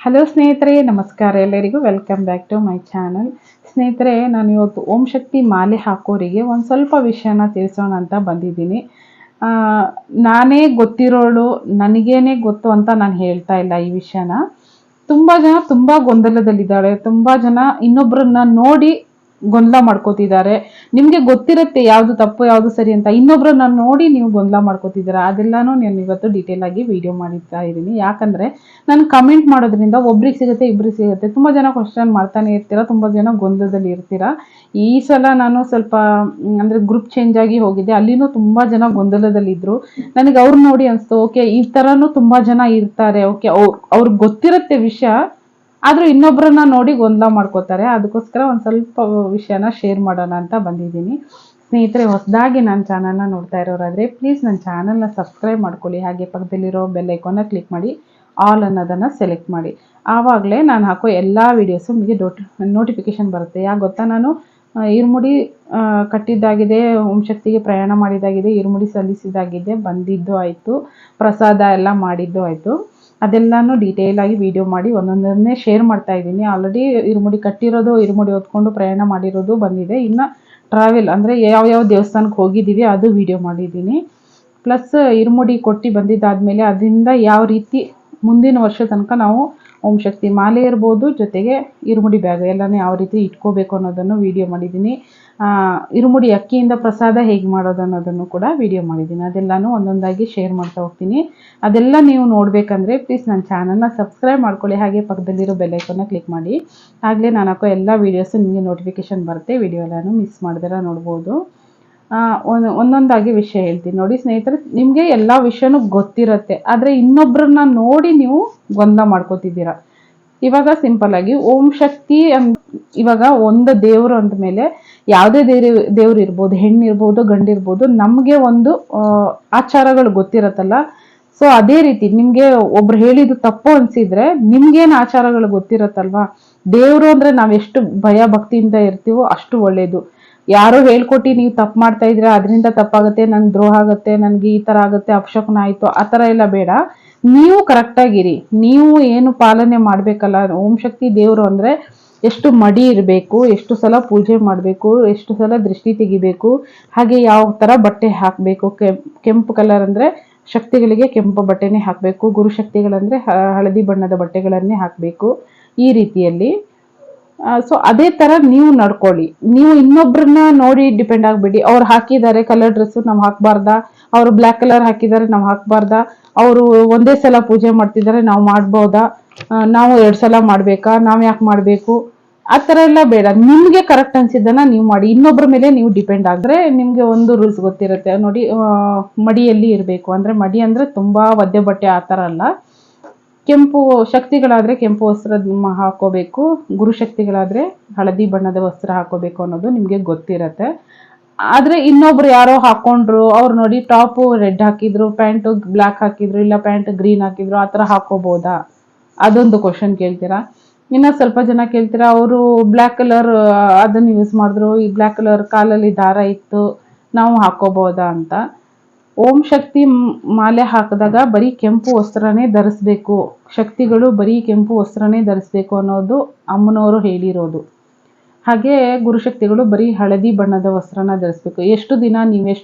Hello ಸ್ನೇಹಿತರೆ, ನಮಸ್ಕಾರ ಎಲ್ಲರಿಗೂ. Welcome back to my channel. ಸ್ನೇಹಿತರೆ, ನಾನು ಇವತ್ತು ಓಂ ಶಕ್ತಿ ಮಾಲೆ ಹಾಕೋರಿಗೆ ಒಂದು ಸ್ವಲ್ಪ ವಿಷಯನ ತಿಳಿಸೋಣ ಅಂತ ಬಂದಿದ್ದೀನಿ. ನಾನೇ ಗೊತ್ತಿರೋಳು, ನನಗೇನೆ ಗೊತ್ತು ಅಂತ ನಾನು ಹೇಳ್ತಾ ಇಲ್ಲ ಈ ವಿಷಯನ. ತುಂಬ ಜನ ತುಂಬ ಗೊಂದಲದಲ್ಲಿದ್ದಾರೆ. ತುಂಬ ಜನ ಇನ್ನೊಬ್ಬರನ್ನ ನೋಡಿ ಗೊಂದಲ ಮಾಡ್ಕೋತಿದ್ದಾರೆ. ನಿಮಗೆ ಗೊತ್ತಿರುತ್ತೆ ಯಾವುದು ತಪ್ಪು ಯಾವುದು ಸರಿ ಅಂತ, ಇನ್ನೊಬ್ಬರನ್ನ ನೋಡಿ ನೀವು ಗೊಂದಲ ಮಾಡ್ಕೋತಿದ್ದೀರಾ. ಅದೆಲ್ಲನೂ ನಾನು ಇವತ್ತು ಡೀಟೇಲ್ ಆಗಿ ವಿಡಿಯೋ ಮಾಡಿರ್ತಾ ಇದ್ದೀನಿ. ಯಾಕಂದರೆ ನಾನು ಕಮೆಂಟ್ ಮಾಡೋದ್ರಿಂದ ಒಬ್ರಿಗೆ ಸಿಗುತ್ತೆ, ಇಬ್ರಿಗೆ ಸಿಗುತ್ತೆ. ತುಂಬ ಜನ ಕ್ವಶನ್ ಮಾಡ್ತಾನೆ ಇರ್ತೀರಾ, ತುಂಬ ಜನ ಗೊಂದಲದಲ್ಲಿ ಇರ್ತೀರಾ. ಈ ಸಲ ನಾನು ಸ್ವಲ್ಪ ಅಂದರೆ ಗ್ರೂಪ್ ಚೇಂಜ್ ಆಗಿ ಹೋಗಿದ್ದೆ, ಅಲ್ಲಿನೂ ತುಂಬ ಜನ ಗೊಂದಲದಲ್ಲಿದ್ದರು. ನನಗೆ ಅವ್ರು ನೋಡಿ ಅನಿಸ್ತು, ಓಕೆ ಈ ಥರನೂ ತುಂಬ ಜನ ಇರ್ತಾರೆ. ಓಕೆ ಅವ್ರಿಗೆ ಗೊತ್ತಿರುತ್ತೆ ವಿಷಯ, ಆದರೂ ಇನ್ನೊಬ್ಬರನ್ನ ನೋಡಿ ಗೊಂದಲ ಮಾಡ್ಕೋತಾರೆ. ಅದಕ್ಕೋಸ್ಕರ ಒಂದು ಸ್ವಲ್ಪ ವಿಷಯನ ಶೇರ್ ಮಾಡೋಣ ಅಂತ ಬಂದಿದ್ದೀನಿ. ಸ್ನೇಹಿತರೆ, ಹೊಸದಾಗಿ ನನ್ನ ಚಾನಲ್ನ ನೋಡ್ತಾ ಇರೋರಾದರೆ ಪ್ಲೀಸ್ ನನ್ನ ಚಾನಲ್ನ ಸಬ್ಸ್ಕ್ರೈಬ್ ಮಾಡ್ಕೊಳ್ಳಿ. ಹಾಗೆ ಪಕ್ಕದಲ್ಲಿರೋ ಬೆಲ್ ಐಕಾನ್ನ ಕ್ಲಿಕ್ ಮಾಡಿ ಆಲ್ ಅನ್ನೋದನ್ನು ಸೆಲೆಕ್ಟ್ ಮಾಡಿ. ಆವಾಗಲೇ ನಾನು ಹಾಕೋ ಎಲ್ಲ ವೀಡಿಯೋಸು ನಿಮಗೆ ನೋಟಿಫಿಕೇಷನ್ ಬರುತ್ತೆ. ಯಾಕೆ ಗೊತ್ತಾ, ನಾನು ಇರುಮುಡಿ ಕಟ್ಟಿದ್ದಾಗಿದೆ, ಓಂ ಶಕ್ತಿಗೆ ಪ್ರಯಾಣ ಮಾಡಿದ್ದಾಗಿದೆ, ಇರುಮುಡಿ ಸಲ್ಲಿಸಿದ್ದಾಗಿದೆ, ಬಂದಿದ್ದು ಆಯಿತು, ಪ್ರಸಾದ ಎಲ್ಲ ಮಾಡಿದ್ದು ಆಯಿತು. ಅದೆಲ್ಲನೂ ಡೀಟೇಲಾಗಿ ವಿಡಿಯೋ ಮಾಡಿ ಒಂದೊಂದನ್ನೇ ಶೇರ್ ಮಾಡ್ತಾ ಇದ್ದೀನಿ. ಆಲ್ರೆಡಿ ಇರುಮುಡಿ ಕಟ್ಟಿರೋದು, ಇರುಮುಡಿ ಹೊತ್ಕೊಂಡು ಪ್ರಯಾಣ ಮಾಡಿರೋದು ಬಂದಿದೆ. ಇನ್ನು ಟ್ರಾವೆಲ್ ಅಂದರೆ ಯಾವ್ಯಾವ ದೇವಸ್ಥಾನಕ್ಕೆ ಹೋಗಿದ್ದೀವಿ ಅದು ವಿಡಿಯೋ ಮಾಡಿದ್ದೀನಿ. ಪ್ಲಸ್ ಇರುಮುಡಿ ಕೊಟ್ಟು ಬಂದಿದ್ದಾದಮೇಲೆ ಅದರಿಂದ ಯಾವ ರೀತಿ ಮುಂದಿನ ವರ್ಷ ತನಕ ನಾವು ಓಂ ಶಕ್ತಿ ಮಾಲೆ ಇರ್ಬೋದು, ಜೊತೆಗೆ ಇರುಮುಡಿ ಬ್ಯಾಗ್ ಎಲ್ಲನೂ ಯಾವ ರೀತಿ ಇಟ್ಕೋಬೇಕು ಅನ್ನೋದನ್ನು ವಿಡಿಯೋ ಮಾಡಿದ್ದೀನಿ. ಇರುಮುಡಿ ಅಕ್ಕಿಯಿಂದ ಪ್ರಸಾದ ಹೇಗೆ ಮಾಡೋದು ಅನ್ನೋದನ್ನು ಕೂಡ ವಿಡಿಯೋ ಮಾಡಿದ್ದೀನಿ. ಅದೆಲ್ಲನೂ ಒಂದೊಂದಾಗಿ ಶೇರ್ ಮಾಡ್ತಾ ಹೋಗ್ತೀನಿ. ಅದೆಲ್ಲ ನೀವು ನೋಡಬೇಕಂದ್ರೆ ಪ್ಲೀಸ್ ನನ್ನ ಚಾನಲ್ನ ಸಬ್ಸ್ಕ್ರೈಬ್ ಮಾಡ್ಕೊಳ್ಳಿ. ಹಾಗೆ ಪಕ್ಕದಲ್ಲಿರೋ ಬೆಲ್ ಐಕಾನ್ನ ಕ್ಲಿಕ್ ಮಾಡಿ. ಆಗಲೇ ನಾನು ಹಾಕೋ ಎಲ್ಲ ವೀಡಿಯೋಸು ನಿಮಗೆ ನೋಟಿಫಿಕೇಷನ್ ಬರುತ್ತೆ. ವಿಡಿಯೋ ಎಲ್ಲನೂ ಮಿಸ್ ಮಾಡ್ದಿರ ನೋಡ್ಬೋದು. ಒಂದೊಂದಾಗಿ ವಿಷಯ ಹೇಳ್ತೀನಿ ನೋಡಿ ಸ್ನೇಹಿತರೆ. ನಿಮಗೆ ಎಲ್ಲ ವಿಷಯನೂ ಗೊತ್ತಿರುತ್ತೆ, ಆದರೆ ಇನ್ನೊಬ್ಬರನ್ನ ನೋಡಿ ನೀವು ಗೊಂದಲ ಮಾಡ್ಕೋತಿದ್ದೀರಾ. ಇವಾಗ ಸಿಂಪಲ್ ಆಗಿ ಓಂ ಶಕ್ತಿ ಇವಾಗ ಒಂದು ದೇವರು ಅಂದಮೇಲೆ ಯಾವುದೇ ದೇವ್ರು ಇರ್ಬೋದು, ಹೆಣ್ಣಿರ್ಬೋದು, ಗಂಡಿರ್ಬೋದು, ನಮಗೆ ಒಂದು ಆಚಾರಗಳು ಗೊತ್ತಿರತ್ತಲ್ಲ. ಸೊ ಅದೇ ರೀತಿ ನಿಮಗೆ ಒಬ್ರು ಹೇಳಿದ್ದು ತಪ್ಪು ಅನ್ಸಿದ್ರೆ ನಿಮ್ಗೇನು ಆಚಾರಗಳು ಗೊತ್ತಿರತ್ತಲ್ವಾ. ದೇವರು ಅಂದ್ರೆ ನಾವೆಷ್ಟು ಭಯ ಭಕ್ತಿಯಿಂದ ಇರ್ತೀವೋ ಅಷ್ಟು ಒಳ್ಳೇದು. ಯಾರೋ ಹೇಳ್ಕೊಟ್ಟು ನೀವು ತಪ್ಪು ಮಾಡ್ತಾ ಇದ್ರೆ ಅದರಿಂದ ತಪ್ಪಾಗುತ್ತೆ, ನನ್ಗೆ ದ್ರೋಹ ಆಗುತ್ತೆ, ನನಗೆ ಈ ಥರ ಆಗುತ್ತೆ, ಅಪಶಕುನ ಆಯಿತು, ಆ ಥರ ಎಲ್ಲ ಬೇಡ. ನೀವು ಕರೆಕ್ಟಾಗಿರಿ. ನೀವು ಏನು ಪಾಲನೆ ಮಾಡಬೇಕಲ್ಲ, ಓಂ ಶಕ್ತಿ ದೇವರು ಅಂದರೆ ಎಷ್ಟು ಮಡಿ ಇರಬೇಕು, ಎಷ್ಟು ಸಲ ಪೂಜೆ ಮಾಡಬೇಕು, ಎಷ್ಟು ಸಲ ದೃಷ್ಟಿ ತೆಗಿಬೇಕು, ಹಾಗೆ ಯಾವ ಥರ ಬಟ್ಟೆ ಹಾಕಬೇಕು. ಕೆಂಪು ಕಲರ್ ಅಂದರೆ ಶಕ್ತಿಗಳಿಗೆ ಕೆಂಪು ಬಟ್ಟೆನೇ ಹಾಕಬೇಕು, ಗುರುಶಕ್ತಿಗಳಂದರೆ ಹಳದಿ ಬಣ್ಣದ ಬಟ್ಟೆಗಳನ್ನೇ ಹಾಕಬೇಕು, ಈ ರೀತಿಯಲ್ಲಿ. ಸೊ ಅದೇ ಥರ ನೀವು ನಡ್ಕೊಳ್ಳಿ. ನೀವು ಇನ್ನೊಬ್ರನ್ನ ನೋಡಿ ಡಿಪೆಂಡ್ ಆಗಬೇಡಿ. ಅವ್ರು ಹಾಕಿದ್ದಾರೆ ಕಲರ್ ಡ್ರೆಸ್ಸು, ನಾವು ಹಾಕಬಾರ್ದಾ, ಅವರು ಬ್ಲ್ಯಾಕ್ ಕಲರ್ ಹಾಕಿದ್ದಾರೆ ನಾವು ಹಾಕಬಾರ್ದಾ, ಅವರು ಒಂದೇ ಸಲ ಪೂಜೆ ಮಾಡ್ತಿದ್ದಾರೆ ನಾವು ಮಾಡ್ಬೋದಾ, ನಾವು 2 ಸಲ ಮಾಡಬೇಕಾ, ನಾವು ಯಾಕೆ ಮಾಡಬೇಕು, ಆ ಥರ ಎಲ್ಲ ಬೇಡ. ನಿಮಗೆ ಕರೆಕ್ಟ್ ಅನ್ಸಿದ್ದನ್ನ ನೀವು ಮಾಡಿ. ಇನ್ನೊಬ್ಬರ ಮೇಲೆ ನೀವು ಡಿಪೆಂಡ್ ಆದರೆ ನಿಮಗೆ ಒಂದು ರೂಲ್ಸ್ ಗೊತ್ತಿರುತ್ತೆ ನೋಡಿ. ಮಡಿಯಲ್ಲಿ ಇರಬೇಕು ಅಂದರೆ, ಮಡಿ ಅಂದರೆ ತುಂಬ ಒದ್ದೆ ಬಟ್ಟೆ ಆ ಥರ ಅಲ್ಲ. ಕೆಂಪು ಶಕ್ತಿಗಳಾದರೆ ಕೆಂಪು ವಸ್ತ್ರ ಹಾಕೋಬೇಕು, ಗುರುಶಕ್ತಿಗಳಾದರೆ ಹಳದಿ ಬಣ್ಣದ ವಸ್ತ್ರ ಹಾಕೋಬೇಕು ಅನ್ನೋದು ನಿಮಗೆ ಗೊತ್ತಿರತ್ತೆ. ಆದರೆ ಇನ್ನೊಬ್ರು ಯಾರೋ ಹಾಕೊಂಡ್ರು, ಅವ್ರು ನೋಡಿ ಟಾಪು ರೆಡ್ ಹಾಕಿದ್ರು, ಪ್ಯಾಂಟು ಬ್ಲ್ಯಾಕ್ ಹಾಕಿದ್ರು, ಇಲ್ಲ ಪ್ಯಾಂಟ್ ಗ್ರೀನ್ ಹಾಕಿದ್ರು, ಆ ಥರ ಹಾಕೋಬೋದಾ, ಅದೊಂದು ಕ್ವಶನ್ ಕೇಳ್ತೀರಾ. ಇನ್ನು ಸ್ವಲ್ಪ ಜನ ಕೇಳ್ತೀರಾ, ಅವರು ಬ್ಲ್ಯಾಕ್ ಕಲರ್ ಅದನ್ನು ಯೂಸ್ ಮಾಡಿದ್ರು, ಈ ಬ್ಲ್ಯಾಕ್ ಕಲರ್ ಕಾಲಲ್ಲಿ ದಾರ ಇತ್ತು, ನಾವು ಹಾಕೋಬೋದಾ ಅಂತ. ಓಂ ಶಕ್ತಿ ಮಾಲೆ ಹಾಕಿದಾಗ ಬರೀ ಕೆಂಪು ವಸ್ತ್ರನೇ ಧರಿಸ್ಬೇಕು, ಶಕ್ತಿಗಳು ಬರೀ ಕೆಂಪು ವಸ್ತ್ರನೇ ಧರಿಸ್ಬೇಕು ಅನ್ನೋದು ಅಮ್ಮನವರು ಹೇಳಿರೋದು. ಹಾಗೆ ಗುರುಶಕ್ತಿಗಳು ಬರೀ ಹಳದಿ ಬಣ್ಣದ ವಸ್ತ್ರನ ಧರಿಸ್ಬೇಕು. ಎಷ್ಟು ದಿನ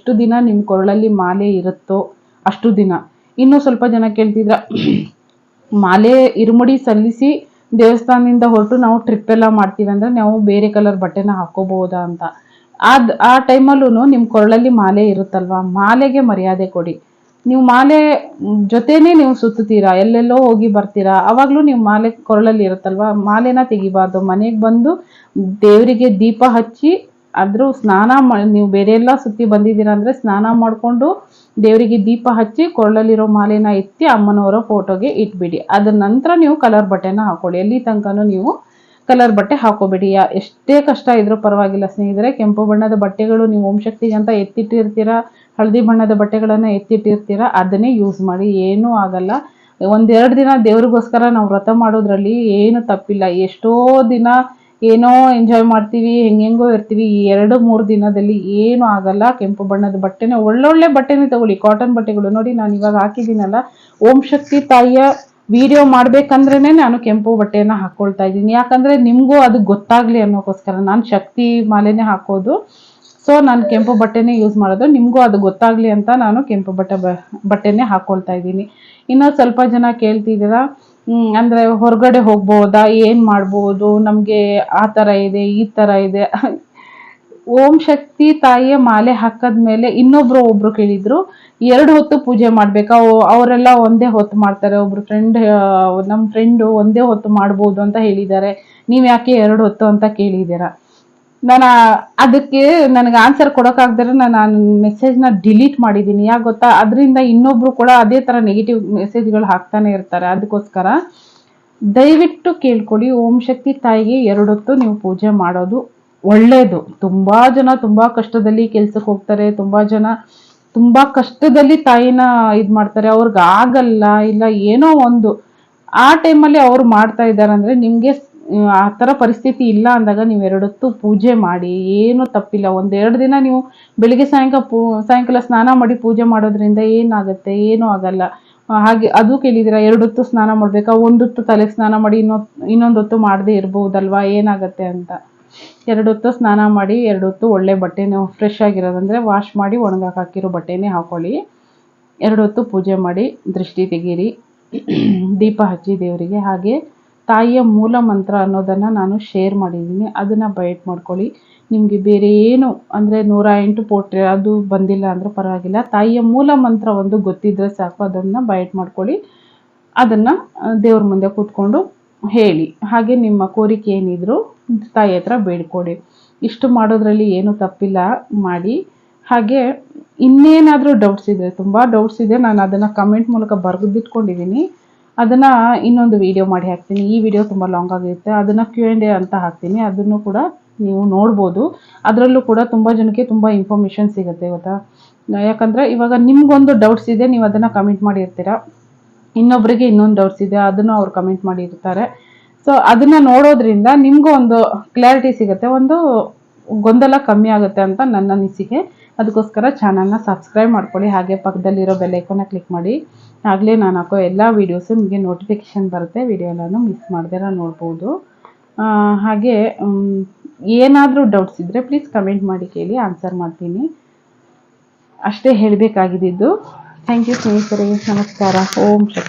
ನಿಮ್ಮ ಕೊರಳಲ್ಲಿ ಮಾಲೆ ಇರುತ್ತೋ ಅಷ್ಟು ದಿನ. ಇನ್ನೂ ಸ್ವಲ್ಪ ಜನ ಕೇಳ್ತಿದ್ರ, ಮಾಲೆ ಇರುಮುಡಿ ಸಲ್ಲಿಸಿ ದೇವಸ್ಥಾನದಿಂದ ಹೊರಟು ನಾವು ಟ್ರಿಪ್ ಎಲ್ಲ ಮಾಡ್ತೀವಿ ಅಂದರೆ ನಾವು ಬೇರೆ ಕಲರ್ ಬಟ್ಟೆನ ಹಾಕೋಬಹುದಾ ಅಂತ. ಆ ಟೈಮಲ್ಲೂ ನಿಮ್ಮ ಕೊರಳಲ್ಲಿ ಮಾಲೆ ಇರುತ್ತಲ್ವಾ, ಮಾಲೆಗೆ ಮರ್ಯಾದೆ ಕೊಡಿ. ನೀವು ಮಾಲೆ ಜೊತೆನೇ ನೀವು ಸುತ್ತೀರಾ, ಎಲ್ಲೆಲ್ಲೋ ಹೋಗಿ ಬರ್ತೀರಾ, ಅವಾಗಲೂ ನೀವು ಮಾಲೆ ಕೊರಳಲ್ಲಿ ಇರುತ್ತಲ್ವಾ, ಮಾಲೆನ ತೆಗಿಬಾರ್ದು. ಮನೆಗೆ ಬಂದು ದೇವರಿಗೆ ದೀಪ ಹಚ್ಚಿ, ಆದರೂ ನೀವು ಬೇರೆ ಎಲ್ಲ ಸುತ್ತಿ ಬಂದಿದ್ದೀರಾ ಅಂದರೆ ಸ್ನಾನ ಮಾಡಿಕೊಂಡು ದೇವರಿಗೆ ದೀಪ ಹಚ್ಚಿ ಕೊರಳಲ್ಲಿರೋ ಮಾಲೆನ ಎತ್ತಿ ಅಮ್ಮನವರ ಫೋಟೋಗೆ ಇಟ್ಬಿಡಿ. ಅದ್ರ ನಂತರ ನೀವು ಕಲರ್ ಬಟ್ಟೆನ ಹಾಕೊಳ್ಳಿ. ಎಲ್ಲಿ ತನಕನೂ ನೀವು ಕಲರ್ ಬಟ್ಟೆ ಹಾಕೋಬೇಡಿ. ಎಷ್ಟೇ ಕಷ್ಟ ಇದ್ರೂ ಪರವಾಗಿಲ್ಲ ಸ್ನೇಹಿತರೆ. ಕೆಂಪು ಬಣ್ಣದ ಬಟ್ಟೆಗಳು ನೀವು ಓಂ ಶಕ್ತಿಗೆ ಅಂತ ಎತ್ತಿಟ್ಟಿರ್ತೀರಾ, ಹಳದಿ ಬಣ್ಣದ ಬಟ್ಟೆಗಳನ್ನು ಎತ್ತಿಟ್ಟಿರ್ತೀರಾ, ಅದನ್ನೇ ಯೂಸ್ ಮಾಡಿ, ಏನೂ ಆಗಲ್ಲ. 1-2 ದಿನ ದೇವ್ರಿಗೋಸ್ಕರ ನಾವು ವ್ರತ ಮಾಡೋದ್ರಲ್ಲಿ ಏನು ತಪ್ಪಿಲ್ಲ. ಎಷ್ಟೋ ದಿನ ಏನೋ ಎಂಜಾಯ್ ಮಾಡ್ತೀವಿ, ಹೆಂಗೆಂಗೋ ಇರ್ತೀವಿ. ಈ 2-3 ದಿನದಲ್ಲಿ ಏನೂ ಆಗಲ್ಲ. ಕೆಂಪು ಬಣ್ಣದ ಬಟ್ಟೆನೇ, ಒಳ್ಳೊಳ್ಳೆ ಬಟ್ಟೆನೇ ತಗೊಳ್ಳಿ, ಕಾಟನ್ ಬಟ್ಟೆಗಳು ನೋಡಿ. ನಾನು ಇವಾಗ ಹಾಕಿದ್ದೀನಲ್ಲ, ಓಂ ಶಕ್ತಿ ತಾಯಿಯ ವಿಡಿಯೋ ಮಾಡ್ಬೇಕಂದ್ರೇನೆ ನಾನು ಕೆಂಪು ಬಟ್ಟೆನ ಹಾಕೊಳ್ತಾ ಇದ್ದೀನಿ. ಯಾಕಂದ್ರೆ ನಿಮಗೂ ಅದು ಗೊತ್ತಾಗ್ಲಿ ಅನ್ನೋಕ್ಕೋಸ್ಕರ ನಾನು ಶಕ್ತಿ ಮಾಲೆನೇ ಹಾಕೋದು. ಸೊ ನಾನು ಕೆಂಪು ಬಟ್ಟೆನೇ ಯೂಸ್ ಮಾಡೋದು, ನಿಮಗೂ ಅದು ಗೊತ್ತಾಗ್ಲಿ ಅಂತ ನಾನು ಕೆಂಪು ಬಟ್ಟೆನೇ ಹಾಕೊಳ್ತಾ ಇದ್ದೀನಿ. ಇನ್ನು ಸ್ವಲ್ಪ ಜನ ಕೇಳ್ತಿದ್ದೀರಾ, ಅಂದ್ರೆ ಹೊರಗಡೆ ಹೋಗ್ಬೋದಾ, ಏನ್ ಮಾಡ್ಬೋದು, ನಮ್ಗೆ ಆ ಥರ ಇದೆ ಈ ಥರ ಇದೆ. ಓಂ ಶಕ್ತಿ ತಾಯಿಯ ಮಾಲೆ ಹಾಕದ್ಮೇಲೆ ಒಬ್ರು ಕೇಳಿದ್ರು, 2 ಹೊತ್ತು ಪೂಜೆ ಮಾಡ್ಬೇಕಾ? ಅವರೆಲ್ಲ ಒಂದೇ ಹೊತ್ತು ಮಾಡ್ತಾರೆ. ಒಬ್ರು ನಮ್ಮ ಫ್ರೆಂಡು ಒಂದೇ ಹೊತ್ತು ಮಾಡ್ಬೋದು ಅಂತ ಹೇಳಿದ್ದಾರೆ, ನೀವ್ ಯಾಕೆ 2 ಹೊತ್ತು ಅಂತ ಕೇಳಿದ್ದೀರಾ? ನಾನು ಅದಕ್ಕೆ ನನಗೆ ಆನ್ಸರ್ ಕೊಡೋಕ್ಕಾಗ್ದರೆ ನಾನು ಮೆಸೇಜ್ನ ಡಿಲೀಟ್ ಮಾಡಿದ್ದೀನಿ. ಯಾಕೆ ಗೊತ್ತಾ, ಅದರಿಂದ ಇನ್ನೊಬ್ರು ಕೂಡ ಅದೇ ಥರ ನೆಗೆಟಿವ್ ಮೆಸೇಜ್ಗಳು ಹಾಕ್ತಾನೆ ಇರ್ತಾರೆ. ಅದಕ್ಕೋಸ್ಕರ ದಯವಿಟ್ಟು ಕೇಳ್ಕೊಳ್ಳಿ, ಓಂ ಶಕ್ತಿ ತಾಯಿಗೆ 2 ಹೊತ್ತು ನೀವು ಪೂಜೆ ಮಾಡೋದು ಒಳ್ಳೇದು. ತುಂಬಾ ಜನ ತುಂಬಾ ಕಷ್ಟದಲ್ಲಿ ಕೆಲ್ಸಕ್ಕೆ ಹೋಗ್ತಾರೆ, ತುಂಬಾ ಜನ ತುಂಬಾ ಕಷ್ಟದಲ್ಲಿ ತಾಯಿನ ಇದ್ ಮಾಡ್ತಾರೆ, ಅವ್ರಿಗೆ ಆಗಲ್ಲ, ಇಲ್ಲ ಏನೋ ಒಂದು ಆ ಟೈಮಲ್ಲಿ ಅವ್ರು ಮಾಡ್ತಾ ಇದ್ದಾರೆ ಅಂದ್ರೆ ನಿಮ್ಗೆ ಆ ಥರ ಪರಿಸ್ಥಿತಿ ಇಲ್ಲ ಅಂದಾಗ ನೀವು 2 ಹೊತ್ತು ಪೂಜೆ ಮಾಡಿ, ಏನು ತಪ್ಪಿಲ್ಲ. 1-2 ದಿನ ನೀವು ಬೆಳಿಗ್ಗೆ ಸಾಯಂಕಾಲ ಸ್ನಾನ ಮಾಡಿ ಪೂಜೆ ಮಾಡೋದ್ರಿಂದ ಏನಾಗುತ್ತೆ? ಏನೂ ಆಗಲ್ಲ. ಹಾಗೆ ಅದು ಕೇಳಿದಿರಾ, 2 ಹೊತ್ತು ಸ್ನಾನ ಮಾಡ್ಬೇಕಾ? 1 ಹೊತ್ತು ತಲೆಗೆ ಸ್ನಾನ ಮಾಡಿ ಇನ್ನೊಂದು ಹೊತ್ತು ಮಾಡದೇ ಇರ್ಬೋದಲ್ವಾ, ಏನಾಗುತ್ತೆ ಅಂತ. 2 ಹೊತ್ತು ಸ್ನಾನ ಮಾಡಿ, 2 ಹೊತ್ತು ಒಳ್ಳೆ ಬಟ್ಟೆನೇ ಫ್ರೆಶ್ ಆಗಿರೋದಂದ್ರೆ ವಾಶ್ ಮಾಡಿ ಒಣಗಕ್ಕೆ ಹಾಕಿರೋ ಬಟ್ಟೆನೇ ಹಾಕೊಳ್ಳಿ. 2 ಹೊತ್ತು ಪೂಜೆ ಮಾಡಿ, ದೃಷ್ಟಿ ತೆಗೀರಿ, ದೀಪ ಹಚ್ಚಿ ದೇವರಿಗೆ. ಹಾಗೆ ತಾಯಿಯ ಮೂಲ ಮಂತ್ರ ಅನ್ನೋದನ್ನು ನಾನು ಶೇರ್ ಮಾಡಿದ್ದೀನಿ, ಅದನ್ನು ಬೈಟ್ ಮಾಡ್ಕೊಳ್ಳಿ. ನಿಮಗೆ ಬೇರೆ ಏನು ಅಂದರೆ 108 ಪೋಟ್ರೆ ಅದು ಬಂದಿಲ್ಲ ಅಂದರೆ ಪರವಾಗಿಲ್ಲ, ತಾಯಿಯ ಮೂಲ ಮಂತ್ರ ಒಂದು ಗೊತ್ತಿದ್ರೆ ಸಾಕು, ಅದನ್ನು ಬೈಟ್ ಮಾಡ್ಕೊಳ್ಳಿ. ಅದನ್ನು ದೇವ್ರ ಮುಂದೆ ಕೂತ್ಕೊಂಡು ಹೇಳಿ. ಹಾಗೆ ನಿಮ್ಮ ಕೋರಿಕೆ ಏನಿದ್ರು ತಾಯಿ ಹತ್ರ ಬೇಡ್ಕೊಡಿ. ಇಷ್ಟು ಮಾಡೋದ್ರಲ್ಲಿ ಏನು ತಪ್ಪಿಲ್ಲ, ಮಾಡಿ. ಹಾಗೆ ಇನ್ನೇನಾದರೂ ಡೌಟ್ಸ್ ಇದ್ದರೆ, ತುಂಬ ಡೌಟ್ಸ್ ಇದೆ, ನಾನು ಅದನ್ನು ಕಮೆಂಟ್ ಮೂಲಕ ಬರೆದಿಟ್ಕೊಂಡಿದ್ದೀನಿ. ಅದನ್ನು ಇನ್ನೊಂದು ವಿಡಿಯೋ ಮಾಡಿ ಹಾಕ್ತೀನಿ. ಈ ವಿಡಿಯೋ ತುಂಬ ಲಾಂಗ್ ಆಗಿರುತ್ತೆ, ಅದನ್ನು Q&A ಅಂತ ಹಾಕ್ತೀನಿ, ಅದನ್ನು ಕೂಡ ನೀವು ನೋಡ್ಬೋದು. ಅದರಲ್ಲೂ ಕೂಡ ತುಂಬ ಜನಕ್ಕೆ ತುಂಬ ಇನ್ಫಾರ್ಮೇಷನ್ ಸಿಗುತ್ತೆ ಗೊತ್ತಾ. ಯಾಕಂದರೆ ಇವಾಗ ನಿಮ್ಗೊಂದು ಡೌಟ್ಸ್ ಇದೆ, ನೀವು ಅದನ್ನು ಕಮೆಂಟ್ ಮಾಡಿರ್ತೀರ, ಇನ್ನೊಬ್ಬರಿಗೆ ಇನ್ನೊಂದು ಡೌಟ್ಸ್ ಇದೆ, ಅದನ್ನು ಅವ್ರು ಕಮೆಂಟ್ ಮಾಡಿರ್ತಾರೆ. ಸೊ ಅದನ್ನು ನೋಡೋದ್ರಿಂದ ನಿಮಗೂ ಒಂದು ಕ್ಲಾರಿಟಿ ಸಿಗುತ್ತೆ, ಒಂದು ಗೊಂದಲ ಕಮ್ಮಿ ಆಗುತ್ತೆ ಅಂತ ನನ್ನ ಅನಿಸಿಕೆ. ಅದಕ್ಕೋಸ್ಕರ ಚಾನಲ್ನ ಸಬ್ಸ್ಕ್ರೈಬ್ ಮಾಡ್ಕೊಳ್ಳಿ. ಹಾಗೆ ಪಕ್ಕದಲ್ಲಿರೋ ಬೆಲ್ ಐಕಾನ್ನ ಕ್ಲಿಕ್ ಮಾಡಿ, ಆಗಲೇ ನಾನು ಹಾಕೋ ಎಲ್ಲ ವೀಡಿಯೋಸು ನಿಮಗೆ ನೋಟಿಫಿಕೇಷನ್ ಬರುತ್ತೆ. ವಿಡಿಯೋ ಎಲ್ಲನೂ ಮಿಸ್ ಮಾಡ್ದಿರ ನೋಡ್ಬೋದು. ಹಾಗೆ ಏನಾದರೂ ಡೌಟ್ಸ್ ಇದ್ದರೆ ಪ್ಲೀಸ್ ಕಮೆಂಟ್ ಮಾಡಿ ಕೇಳಿ, ಆನ್ಸರ್ ಮಾಡ್ತೀನಿ. ಅಷ್ಟೇ ಹೇಳಬೇಕಾಗಿದ್ದು. ಥ್ಯಾಂಕ್ ಯು ಸ್ನೇಹಿತರೆ, ನಮಸ್ಕಾರ. ಓಂ ಶಕ್ತಿ.